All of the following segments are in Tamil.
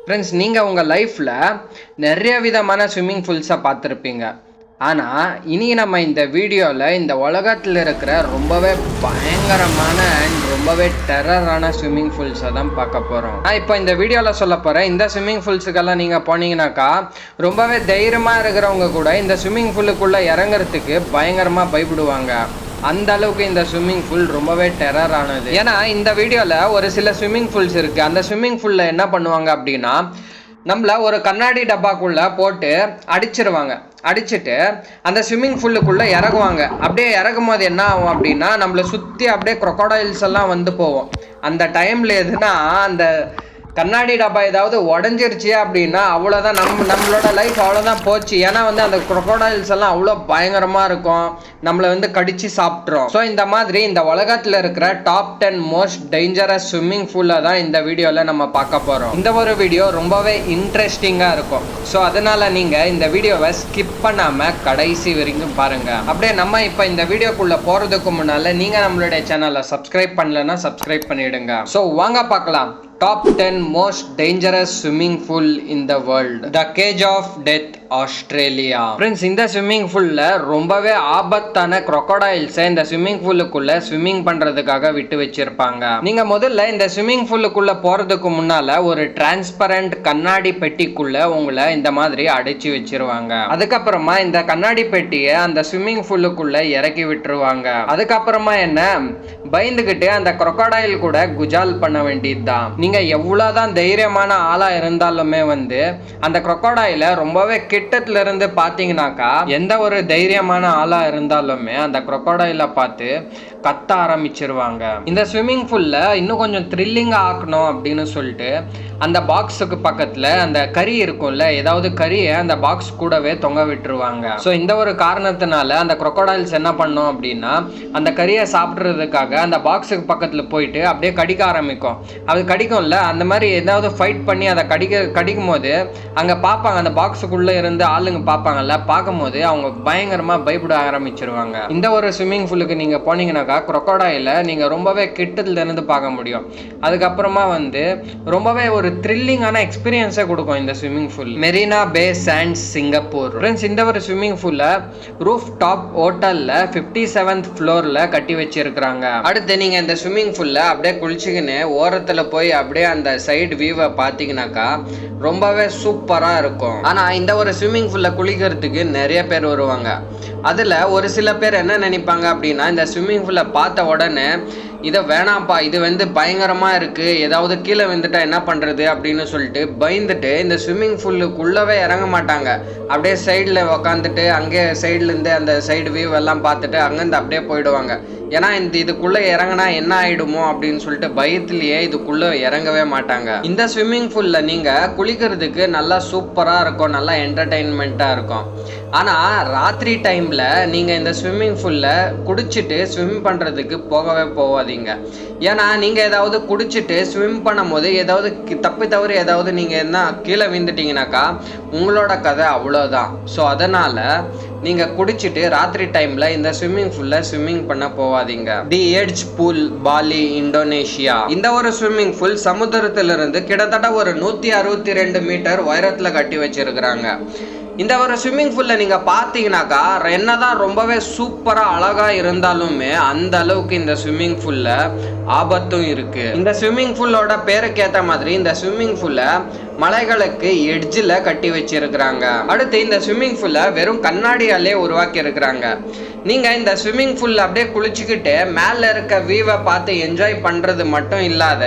ஃப்ரெண்ட்ஸ், நீங்கள் உங்கள் லைஃப்பில் நிறைய விதமான ஸ்விம்மிங் பூல்ஸை பார்த்துருப்பீங்க. ஆனால் இனி நம்ம இந்த வீடியோவில் இந்த உலகத்தில் இருக்கிற ரொம்பவே பயங்கரமான அண்ட் ரொம்பவே டெரரான ஸ்விம்மிங் பூல்ஸை தான் பார்க்க போகிறோம். நான் இப்போ இந்த வீடியோவில் சொல்ல போகிறேன். இந்த ஸ்விம்மிங் பூல்ஸுக்கெல்லாம் நீங்கள் போனீங்கன்னாக்கா ரொம்பவே தைரியமாக இருக்கிறவங்க கூட இந்த ஸ்விம்மிங் பூலுக்குள்ளே இறங்குறதுக்கு பயங்கரமாக பயப்படுவாங்க. அந்த அளவுக்கு இந்த ஸ்விம்மிங் பூல் ரொம்பவே டெரரானது. ஏன்னா இந்த வீடியோவில் ஒரு சில ஸ்விம்மிங் பூல்ஸ் இருக்குது. அந்த ஸ்விம்மிங் பூலில் என்ன பண்ணுவாங்க அப்படின்னா, நம்மள ஒரு கண்ணாடி டப்பாக்குள்ளே போட்டு அடிச்சுட்டு அந்த ஸ்விம்மிங் பூலுக்குள்ளே இறங்குவாங்க. அப்படியே இறக்கும் போது என்ன ஆகும் அப்படின்னா, நம்மளை சுற்றி அப்படியே க்ரொக்கோடைல்ஸ் எல்லாம் வந்து போவோம். அந்த டைமில் எதுனா அந்த கண்ணாடி டப்பா ஏதாவது உடஞ்சிருச்சு அப்படின்னா அவ்வளோதான், நம்மளோட லைஃப் அவ்வளோதான் போச்சு. ஏன்னா அந்த க்ரொக்கோடைல்ஸ் எல்லாம் அவ்வளோ பயங்கரமாக இருக்கும், நம்மளை கடிச்சு சாப்பிட்றோம். ஸோ இந்த மாதிரி இந்த உலகத்தில் இருக்கிற டாப் 10 மோஸ்ட் டேஞ்சரஸ் ஸ்விம்மிங் பூலை தான் இந்த வீடியோவில் நம்ம பார்க்க போகிறோம். இந்த ஒரு வீடியோ ரொம்பவே இன்ட்ரெஸ்டிங்காக இருக்கும். ஸோ அதனால் நீங்கள் இந்த வீடியோவை ஸ்கிப் பண்ணாமல் கடைசி வரைக்கும் பாருங்கள். அப்படியே நம்ம இப்போ இந்த வீடியோக்குள்ளே போகிறதுக்கு முன்னால் நீங்கள் நம்மளுடைய சேனலை சப்ஸ்கிரைப் பண்ணலன்னா சப்ஸ்கிரைப் பண்ணிவிடுங்க. ஸோ வாங்க பார்க்கலாம். Top 10 most dangerous swimming pool in the world. The Cage of Death, Australia. Friends, இந்த ஸ்விம்மிங் பூல்ல ரொம்பவே ஆபத்தான crocodiles இந்த ஸ்விம்மிங் பூலுக்குள்ள ஸ்விம்மிங் பண்றதுக்காக விட்டு வச்சிருப்பாங்க. நீங்க முதல்ல இந்த ஸ்விம்மிங் பூலுக்குள்ள போறதுக்கு முன்னால ஒரு டிரான்ஸ்பரண்ட் கண்ணாடி பெட்டிக்குள்ள உங்களை இந்த மாதிரி அடைச்சி வச்சிருவாங்க. அதுக்கப்புறமா இந்த கண்ணாடி பெட்டியை அந்த ஸ்விம்மிங் பூலுக்குள்ள இறக்கி விட்டுருவாங்க. அதுக்கப்புறமா என்ன, பயந்துகிட்டு அந்த crocodile கூட குஜால் பண்ண வேண்டியதுதான். நீங்க எவ்வளவுதான் தைரியமான ஆளா இருந்தாலுமே அந்த crocodile ரொம்பவே கிட்டத்துல இருந்து பாத்தீங்கன்னாக்கா, எந்த ஒரு தைரியமான ஆளா இருந்தாலுமே அந்த crocodile பார்த்து கத்த ஆரம்பிச்சிருவாங்க. இந்த ஸ்விம்மிங் பூல்ல இன்னும் கொஞ்சம் த்ரில்லிங்கா ஆக்கணும் அப்படின்னு சொல்லிட்டு அந்த பாக்ஸுக்கு பக்கத்துல அந்த கறி இருக்கும்ல, ஏதாவது கறியை அந்த பாக்ஸ் கூடவே தொங்க விட்டுருவாங்க. ஸோ இந்த ஒரு காரணத்தினால அந்த crocodiles என்ன பண்ணும் அப்படின்னா, அந்த கறியை சாப்பிட்றதுக்காக அந்த பாக்ஸுக்கு பக்கத்துல போயிட்டு அப்படியே கடிக்க ஆரம்பிக்கும். அது கடிக்கும்ல, அந்த மாதிரி ஏதாவது ஃபைட் பண்ணி அதை கடிக்கும் போது அங்க பார்ப்பாங்க, அந்த பாக்ஸுக்குள்ள இருந்து ஆளுங்க பார்ப்பாங்கல்ல, பார்க்கும் போது அவங்க பயங்கரமா பயப்பட ஆரம்பிச்சிருவாங்க. இந்த ஒரு ஸ்விம்மிங் பூலுக்கு நீங்க போனீங்கன்னாக்கா crocodile நீங்க ரொம்பவே கிட்டத்துல இருந்து பார்க்க முடியும். அதுக்கப்புறமா ரொம்பவே ஒரு த்ரில்லிங்கான எக்ஸ்பீரியன்ஸை கொடுக்கும் இந்த ஸ்விம்மிங் பூல். மெரினா பே சாண்ட்ஸ், சிங்கப்பூர். ஃப்ரெண்ட்ஸ், இந்த ஒரு ஸ்விம்மிங் பூல்ல ரூஃப் டாப் ஹோட்டல்ல 57th ஃப்ளோர்ல கட்டி வச்சிருக்காங்க. அடுத்து நீங்க இந்த ஸ்விம்மிங் பூல்ல அப்படியே குளிச்சுக்கின்னு ஓரத்துல போய் அப்படியே அந்த சைடு வியூவை பார்த்தீங்கன்னாக்கா ரொம்பவே சூப்பரா இருக்கும். ஆனா இந்த ஒரு ஸ்விம்மிங் பூல்ல குளிக்கிறதுக்கு நிறைய பேர் வருவாங்க. அதுல ஒரு சில பேர் என்ன நினைப்பாங்க அப்படின்னா, இந்த ஸ்விம்மிங் பூல்ல பார்த்த உடனே இதை வேணாம்ப்பா, இது பயங்கரமா இருக்கு, ஏதாவது கீழே வந்துட்டா என்ன பண்றது அப்படின்னு சொல்லிட்டு பயந்துட்டு இந்த ஸ்விம்மிங் பூலுக்குள்ளவே இறங்க மாட்டாங்க. அப்படியே சைடில் உக்காந்துட்டு அங்கே சைட்லேருந்து அந்த சைடு வியூ எல்லாம் பார்த்துட்டு அங்கேருந்து அப்படியே போயிடுவாங்க. ஏன்னா இதுக்குள்ளே இறங்கினா என்ன ஆயிடுமோ அப்படின்னு சொல்லிட்டு பயத்திலேயே இதுக்குள்ளே இறங்கவே மாட்டாங்க. இந்த ஸ்விம்மிங் பூலில் நீங்கள் குளிக்கிறதுக்கு நல்லா சூப்பராக இருக்கும், நல்லா என்டர்டெயின்மெண்ட்டாக இருக்கும். ஆனால் ராத்திரி டைமில் நீங்கள் இந்த ஸ்விம்மிங் பூலில் குடிச்சிட்டு ஸ்விம் பண்ணுறதுக்கு போகவே போகாதீங்க. ஏன்னா நீங்கள் ஏதாவது குடிச்சிட்டு ஸ்விம் பண்ணும் போது ஏதாவது தப்பி தவறு ஏதாவது நீங்கள் என்ன கீழே விழுந்துட்டீங்கன்னாக்கா உங்களோட கதை அவ்வளோதான். ஸோ அதனால் நீங்கள் குடிச்சிட்டு ராத்திரி டைமில் இந்த ஸ்விம்மிங் பூலில் ஸ்விம்மிங் பண்ண போகாதீங்க. The edge pool, Bali, Indonesia. இந்த ஒரு ஸ்விம்மிங் பூல் சமுத்திரத்திலிருந்து கிட்டத்தட்ட ஒரு 162 மீட்டர் உயரத்தில் கட்டி வச்சிருக்கிறாங்க. இந்த ஒரு ஸ்விம்மிங் பூல்ல நீங்க பாத்தீங்கன்னாக்கா என்னதான் ரொம்பவே சூப்பரா அழகா இருந்தாலுமே அந்த அளவுக்கு இந்த ஸ்விம்மிங் பூல்ல ஆபத்தும் இருக்கு. இந்த ஸ்விம்மிங் பூலோட பேருக்கு ஏத்த மாதிரி இந்த ஸ்விம்மிங் பூல்ல மலைகளுக்கு எட்ஜில் கட்டி வச்சிருக்கிறாங்க. அடுத்து இந்த ஸ்விம்மிங் பூல்ல வெறும் கண்ணாடியாலே உருவாக்கி இருக்கிறாங்க. நீங்க இந்த ஸ்விம்மிங் பூல்ல அப்படியே குளிச்சுக்கிட்டு மேல இருக்க வியூவை பார்த்து என்ஜாய் பண்றது மட்டும் இல்லாத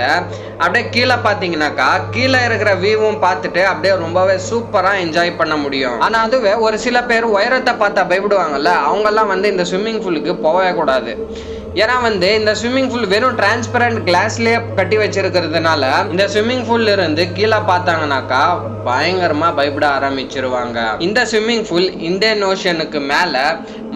அப்படியே கீழே பார்த்தீங்கன்னாக்கா கீழே இருக்கிற வியூவும் பார்த்துட்டு அப்படியே ரொம்பவே சூப்பரா என்ஜாய் பண்ண முடியும். ஆனா அதுவே ஒரு சில பேர் உயரத்தை பார்த்தா பயப்படுவாங்கல்ல, அவங்கெல்லாம் இந்த ஸ்விம்மிங் பூலுக்கு போகவே கூடாது. ஏன்னா இந்த ஸ்விம்மிங் பூல் வெறும் டிரான்ஸ்பரண்ட் கிளாஸ்லயே கட்டி வச்சிருக்கிறதுனால இந்த ஸ்விம்மிங் பூல்ல இருந்து கீழே பார்த்தாங்கன்னாக்கா பயங்கரமா பயப்பட ஆரம்பிச்சிருவாங்க. இந்த ஸ்விம்மிங் பூல் இந்தியன் ஓஷனுக்கு மேல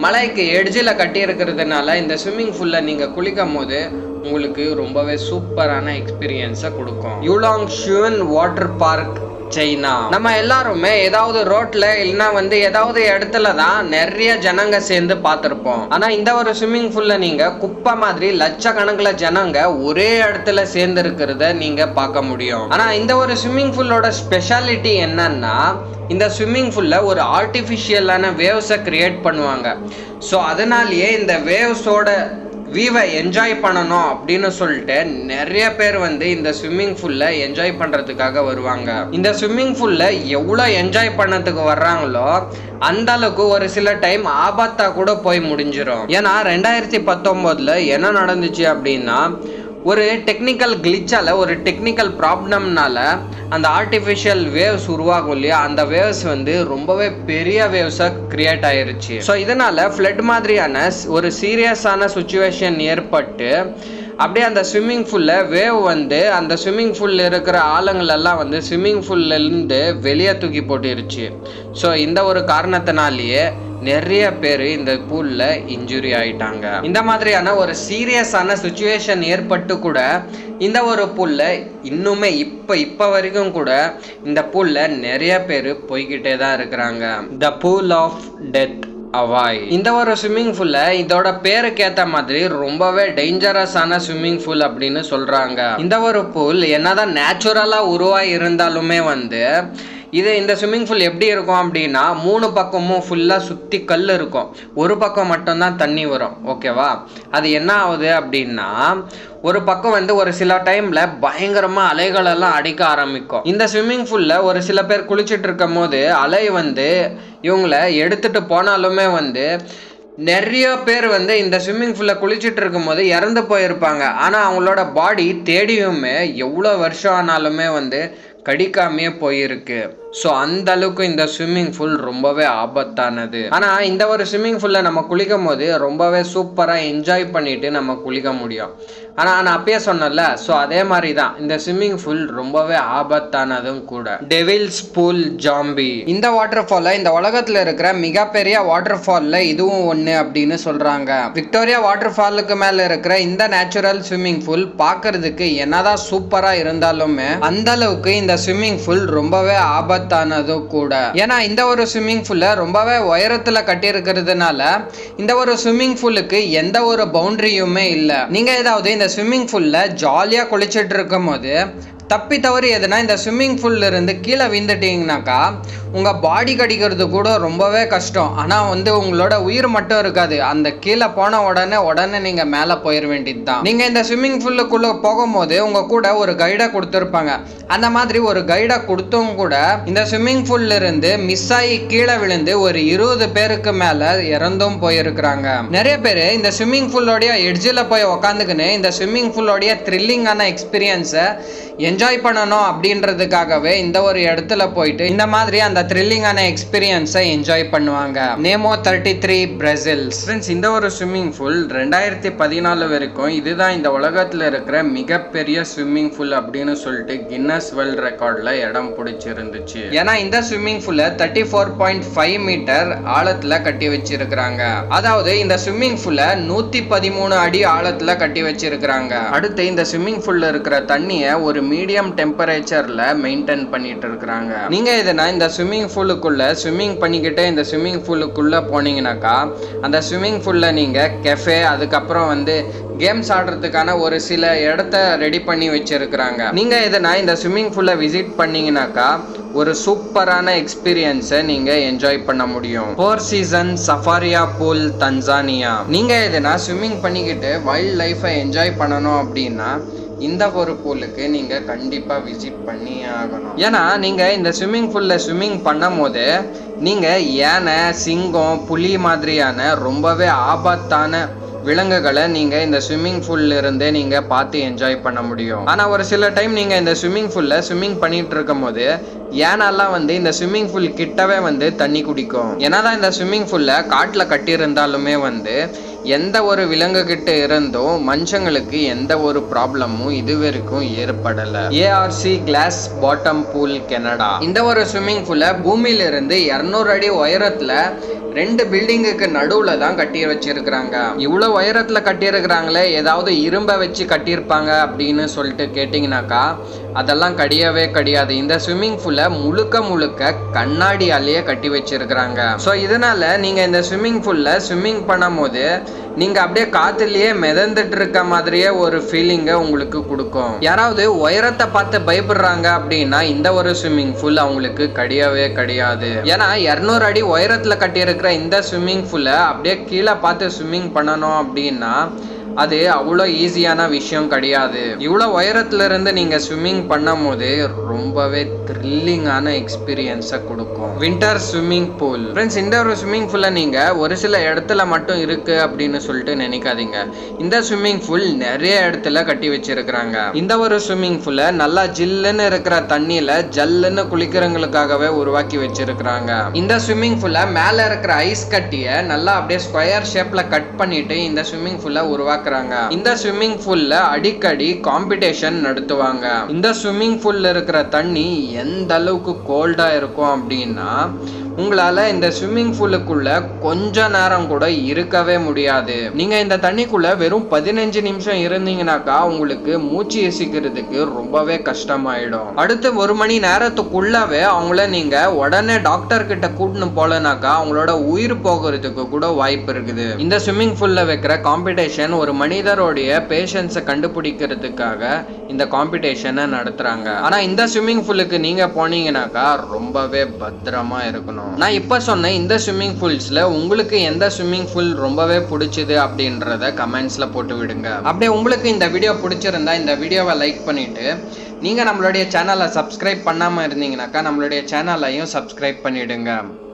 மலைக்கு எட்ஜில் கட்டி இருக்கிறதுனால இந்த ஸ்விம்மிங் பூல்ல நீங்க குளிக்கும் போது உங்களுக்கு ரொம்பவே சூப்பரான எக்ஸ்பீரியன்ஸை கொடுக்கும். யூலாங் ஷுவன் வாட்டர் பார்க், சைனா. நம்ம எல்லாருமே ஏதாவது ரோட்ல இல்லைன்னா வந்து ஏதாவது இடத்துல தான் நிறைய ஜனங்க சேர்ந்து பார்த்திருப்போம். ஆனா இந்த ஒரு ஸ்விம்மிங் பூல்ல நீங்க குப்பை மாதிரி லட்சக்கணக்கில் ஜனங்க ஒரே இடத்துல சேர்ந்து இருக்கிறத நீங்க பார்க்க முடியும். ஆனா இந்த ஒரு ஸ்விம்மிங் பூலோட ஸ்பெஷாலிட்டி என்னன்னா, இந்த ஸ்விம்மிங் பூல்ல ஒரு ஆர்டிஃபிஷியலான வேவ்ஸை கிரியேட் பண்ணுவாங்க. ஸோ அதனாலேயே இந்த வேவ்ஸோட வியூவை என்ஜாய் பண்ணணும் அப்படின்னு சொல்லிட்டு நிறைய பேர் வந்து இந்த ஸ்விம்மிங் பூல்ல என்ஜாய் பண்றதுக்காக வருவாங்க. இந்த ஸ்விம்மிங் பூல்ல எவ்வளோ என்ஜாய் பண்ணதுக்கு வர்றாங்களோ அந்த அளவுக்கு ஒரு சில டைம் ஆபத்தா கூட போய் முடிஞ்சிடும். ஏன்னா 2019 என்ன நடந்துச்சு அப்படின்னா, ஒரு டெக்னிக்கல் கிளிச்சால, ஒரு டெக்னிக்கல் ப்ராப்ளம்னால அந்த ஆர்டிஃபிஷியல் வேவ்ஸ் உருவாகும் இல்லையா, அந்த வேவ்ஸ் வந்து ரொம்பவே பெரிய வேவ்ஸா கிரியேட் ஆயிருச்சு. ஸோ இதனால ஃப்ளட் மாதிரியான ஒரு சீரியஸான சுச்சுவேஷன் ஏற்பட்டு அப்படியே அந்த ஸ்விம்மிங் பூல்ல வேவ் வந்து அந்த ஸ்விம்மிங் பூல்ல இருக்கிற ஆளுங்களெல்லாம் வந்து ஸ்விம்மிங் பூல்ல இருந்து வெளியே தூக்கி போட்டுருச்சு. ஸோ இந்த ஒரு காரணத்தினாலேயே நிறைய பேர் இந்த பூல்ல இன்ஜுரி ஆயிட்டாங்க. இந்த மாதிரியான ஒரு சீரியஸான சுச்சுவேஷன் ஏற்பட்டு கூட இந்த ஒரு பூல்ல இன்னுமே இப்ப வரைக்கும் கூட இந்த பூல்ல நிறைய பேர் போய்கிட்டே தான் இருக்கிறாங்க. த பூல் ஆஃப் டெத் அவாய். இந்த ஒரு ஸ்விம்மிங் பூல்ல இதோட பேருக்கு ஏத்த மாதிரி ரொம்பவே டேஞ்சரஸான ஸ்விம்மிங் பூல் அப்படின்னு சொல்றாங்க. இந்த ஒரு பூல் என்னதான் நேச்சுரலா உருவாகி இருந்தாலுமே வந்து இந்த ஸ்விம்மிங் பூல் எப்படி இருக்கும் அப்படின்னா, 3 பக்கமும் ஃபுல்லாக சுற்றி கல் இருக்கும், ஒரு பக்கம் மட்டும்தான் தண்ணி வரும். ஓகேவா? அது என்ன ஆகுது அப்படின்னா, ஒரு பக்கம் வந்து ஒரு சில டைம்ல பயங்கரமாக அலைகளெல்லாம் அடிக்க ஆரம்பிக்கும். இந்த ஸ்விம்மிங் பூலில் ஒரு சில பேர் குளிச்சுட்டு இருக்கும் போது அலை வந்து இவங்களை எடுத்துட்டு போனாலுமே வந்து நிறைய பேர் வந்து இந்த ஸ்விம்மிங் பூல்ல குளிச்சுட்டு இருக்கும் போது இறந்து போயிருப்பாங்க. ஆனால் அவங்களோட பாடி தேடியுமே எவ்வளோ வருஷம் ஆனாலுமே வந்து கடிக்காமையே போயிருக்கு. ஸோ அந்த அளவுக்கு இந்த ஸ்விம்மிங் பூல் ரொம்பவே ஆபத்தானது. ஆனால் இந்த ஒரு ஸ்விம்மிங் பூல்ல நம்ம குளிக்கும் போது ரொம்பவே சூப்பராக என்ஜாய் பண்ணிட்டு நம்ம குளிக்க முடியும். ஆனால் நான் அப்பயே சொன்னல, ஸோ அதே மாதிரி தான் இந்த ஸ்விம்மிங் பூல் ரொம்பவே ஆபத்தானதும் கூட. Devil's pool Zambia. இந்த வாட்டர் ஃபால்ல இந்த உலகத்தில் இருக்கிற மிகப்பெரிய வாட்டர் ஃபால்ல இதுவும் ஒன்று அப்படின்னு சொல்றாங்க. விக்டோரியா வாட்டர் ஃபாலுக்கு மேல இருக்கிற இந்த நேச்சுரல் ஸ்விம்மிங் பூல் பார்க்கறதுக்கு என்னதான் சூப்பரா இருந்தாலுமே அந்த அளவுக்கு இந்த ஸ்விம்மிங் பூல் ரொம்பவே ஆபத்தானதும் கூட. ஏன்னா இந்த ஒரு ஸ்விம்மிங் பூல்ல ரொம்பவே உயரத்துல கட்டி இருக்கிறதுனால இந்த ஒரு ஸ்விம்மிங் பூலுக்கு எந்த ஒரு பவுண்டரியுமே இல்லை. நீங்க ஏதாவது இந்த ஸ்விம்மிங் பூல்ல ஜாலியா குளிச்சுட்டு இருக்கும் போது தப்பி தவறி எதுனா இந்த ஸ்விம்மிங் பூல்ல இருந்து கீழே விழுந்துட்டீங்கன்னாக்கா உங்க பாடி கடிக்கிறது கூட ரொம்பவே கஷ்டம். ஆனா வந்து உங்களோட உயிர் மட்டும் இருக்காது. அந்த கீழே போன உடனே நீங்க மேல போயிட வேண்டியது தான். நீங்க இந்த ஸ்விம்மிங் பூல்லுக்குள்ள போகும்போது உங்க கூட ஒரு கைடை கொடுத்துருப்பாங்க. அந்த மாதிரி ஒரு கைடை கொடுத்தும் கூட இந்த ஸ்விம்மிங் பூல்ல இருந்து மிஸ் ஆகி கீழே விழுந்து ஒரு 20 பேருக்கு மேல இறந்தும் போயிருக்கிறாங்க. நிறைய பேர் இந்த ஸ்விம்மிங் பூலோடைய எட்ஜில் போய் உக்காந்துக்குன்னு இந்த ஸ்விம்மிங் பூலோடைய த்ரில்லிங்கான எக்ஸ்பீரியன்ஸை என்ஜாய் பண்ணணும் அப்படின்றதுக்காகவே இந்த ஒரு இடத்துல போயிட்டு இந்த மாதிரி அந்த த்ரில்லிங்கான எக்ஸ்பீரியன்ஸை என்ஜாய் பண்ணுவாங்க. நேமோ 33 பிரேசில்ஸ். ஃப்ரெண்ட்ஸ், இந்த ஒரு ஸ்விம்மிங் பூல் 2014 வரைக்கும் இதுதான் இந்த உலகத்தில் இருக்கிற மிகப்பெரிய ஸ்விம்மிங் பூல் அப்படின்னு சொல்லிட்டு கின்னஸ் வேர்ல்ட் ரெக்கார்ட்ல இடம் பிடிச்சிருந்துச்சு. ஏன்னா இந்த ஸ்விம்மிங் பூல்ல 34.5 மீட்டர் ஆழத்துல கட்டி வச்சிருக்கிறாங்க. அதாவது இந்த ஸ்விம்மிங் பூல்ல 113 அடி ஆழத்துல கட்டி வச்சிருக்கிறாங்க. அடுத்து இந்த ஸ்விம்மிங் பூல்ல இருக்கிற தண்ணியை ஒரு மீடியம் டெம்பரேச்சர்ல மெயின்டைன் பண்ணிட்டு இருக்கிறாங்க. நீங்க இதனா இந்த ஸ்விம்மிங் பூலுக்குள்ள ஸ்விம்மிங் பண்ணிக்கிட்டே இந்த ஸ்விம்மிங் பூலுக்குள்ள போனீங்கன்னாக்கா அந்த ஸ்விம்மிங் பூல்ல நீங்க கெஃபே, அதுக்கப்புறம் வந்து கேம்ஸ் ஆடுறதுக்கான ஒரு சில இடத்த ரெடி பண்ணி வச்சிருக்கிறாங்க. நீங்க இதனா இந்த ஸ்விம்மிங் பூல்ல விசிட் பண்ணீங்கன்னாக்கா ஒரு சூப்பரான எக்ஸ்பீரியன்ஸை நீங்க என்ஜாய் பண்ண முடியும். 4 சீசன் சஃபாரியா பூல் தன்சானியா. நீங்க எதுனா ஸ்விம்மிங் பண்ணிக்கிட்டு வைல்ட் லைஃபை என்ஜாய் பண்ணணும் அப்படின்னா இந்த ஒரு பூலுக்கு நீங்க கண்டிப்பா விசிட் பண்ணி ஆகணும். ஏன்னா நீங்க இந்த ஸ்விம்மிங் பூல்ல ஸ்விம்மிங் பண்ணும் போது நீங்க யானை, சிங்கம், புலி மாதிரியான ரொம்பவே ஆபத்தான விலங்குகளை நீங்க இந்த ஸ்விம்மிங் பூல்ல இருந்தே நீங்க பார்த்து என்ஜாய் பண்ண முடியும். ஆனா ஒரு சில டைம் நீங்க இந்த ஸ்விம்மிங் பூல்ல ஸ்விம்மிங் பண்ணிட்டு இருக்கும் போது யானெல்லாம் வந்து இந்த ஸ்விம்மிங் பூல் கிட்டவே வந்து தண்ணி குடிக்கும். என்னதான் இந்த ஸ்விம்மிங் பூல்ல காட்டுல கட்டி இருந்தாலுமே வந்து எந்த ஒரு விலங்கு கிட்ட இருந்தும் மனுஷங்களுக்கு எந்த ஒரு ப்ராப்ளமும் இதுவரைக்கும் ஏற்படல. A R C glass bottom pool Canada. இந்த ஒரு ஸ்விம்மிங் பூலை பூமியில இருந்து 200 அடி உயரத்துல 2 பில்டிங்குக்கு நடுவுல தான் கட்டி வச்சிருக்கிறாங்க. இவ்வளவு உயரத்துல கட்டியிருக்கிறாங்களே, ஏதாவது இரும்பை வச்சு கட்டியிருப்பாங்க அப்படின்னு சொல்லிட்டு கேட்டீங்கன்னாக்கா அதெல்லாம் கிடையாது. இந்த ஸ்விம்மிங் பூலை முழுக்க கண்ணாடியாலேயே கட்டி வச்சிருக்கிறாங்க. ஸோ இதனால நீங்க இந்த ஸ்விம்மிங் பூல்ல ஸ்விம்மிங் பண்ணும் போது நீங்க அப்படியே காத்துலயே மிதந்துட்டு இருக்க மாதிரியே ஒரு ஃபீலிங்கை உங்களுக்கு கொடுக்கும். யாராவது உயரத்தை பார்த்து பயப்படுறாங்க அப்படின்னா இந்த ஒரு ஸ்விம்மிங் பூல் அவங்களுக்கு கிடையாது. ஏன்னா 200 அடி உயரத்துல கட்டி இருக்கிற இந்த ஸ்விம்மிங் பூலை அப்படியே கீழே பார்த்து ஸ்விம்மிங் பண்ணணும் அப்படின்னா அது அவ்வளோ ஈஸியான விஷயம் கிடையாது. இவ்வளோ உயரத்துல இருந்து நீங்க ஸ்விம்மிங் பண்ணும் போது ரொம்பவே த்ரில்லிங்கான எக்ஸ்பீரியன்ஸை கொடுக்கும். Winter swimming pool. ஃப்ரெண்ட்ஸ், இந்த ஒரு ஸ்விம்மிங் பூலை நீங்க ஒரு சில இடத்துல மட்டும் இருக்கு அப்படின்னு சொல்லிட்டு நினைக்காதீங்க. இந்த ஸ்விம்மிங் பூல் நிறைய இடத்துல கட்டி வச்சிருக்கிறாங்க. இந்த ஒரு ஸ்விம்மிங் பூலை நல்லா ஜில்லுன்னு இருக்கிற தண்ணியில ஜல்லுன்னு குளிக்கிறவங்களுக்காகவே உருவாக்கி வச்சிருக்கிறாங்க. இந்த ஸ்விம்மிங் பூலை மேல இருக்கிற ஐஸ் கட்டிய நல்லா அப்படியே ஸ்கொயர் ஷேப்ல கட் பண்ணிட்டு இந்த ஸ்விம்மிங் பூலை உருவாக்குறாங்க. இந்த ஸ்விம்மிங் பூல்ல அடிக்கடி காம்படிஷன் நடத்துவாங்க. இந்த ஸ்விம்மிங் பூல்ல இருக்கிற தண்ணி எந்த அளவுக்கு கோல்டா இருக்கும் அப்படின்னா உங்களால இந்த ஸ்விம்மிங் பூலுக்குள்ள கொஞ்ச நேரம் கூட இருக்கவே முடியாது. நீங்க இந்த தண்ணிக்குள்ள வெறும் 15 நிமிஷம் இருந்தீங்கன்னாக்கா உங்களுக்கு மூச்சு இசிக்கிறதுக்கு ரொம்பவே கஷ்டமாயிடும். அடுத்து 1 மணி நேரத்துக்குள்ளவே அவங்கள நீங்க உடனே டாக்டர் கிட்ட கூட்டின்னு போலனாக்கா அவங்களோட உயிர் போகிறதுக்கு கூட வாய்ப்பு இருக்குது. இந்த ஸ்விம்மிங் பூல்ல வைக்கிற காம்படிஷன் ஒரு மனிதருடைய பேஷன்ஸை கண்டுபிடிக்கிறதுக்காக இந்த காம்படிஷனை நடத்துறாங்க. ஆனா இந்த ஸ்விம்மிங் பூலுக்கு நீங்க போனீங்கன்னாக்கா ரொம்பவே பத்திரமா இருக்கணும். நான் இப்ப சொன்ன இந்த ஸ்விம்மிங் பூல்ஸ்ல உங்களுக்கு எந்த ஸ்விம்மிங் பூல் ரொம்பவே பிடிச்சது அப்படின்றத கமெண்ட்ஸ்ல போட்டு விடுங்க. அப்படியே உங்களுக்கு இந்த வீடியோ பிடிச்சிருந்தா இந்த வீடியோவை லைக் பண்ணிட்டு நீங்க நம்மளுடைய சேனலை சப்ஸ்கிரைப் பண்ணாம இருந்தீங்கன்னாக்கா நம்மளுடைய சேனலையும் சப்ஸ்கிரைப் பண்ணிடுங்க.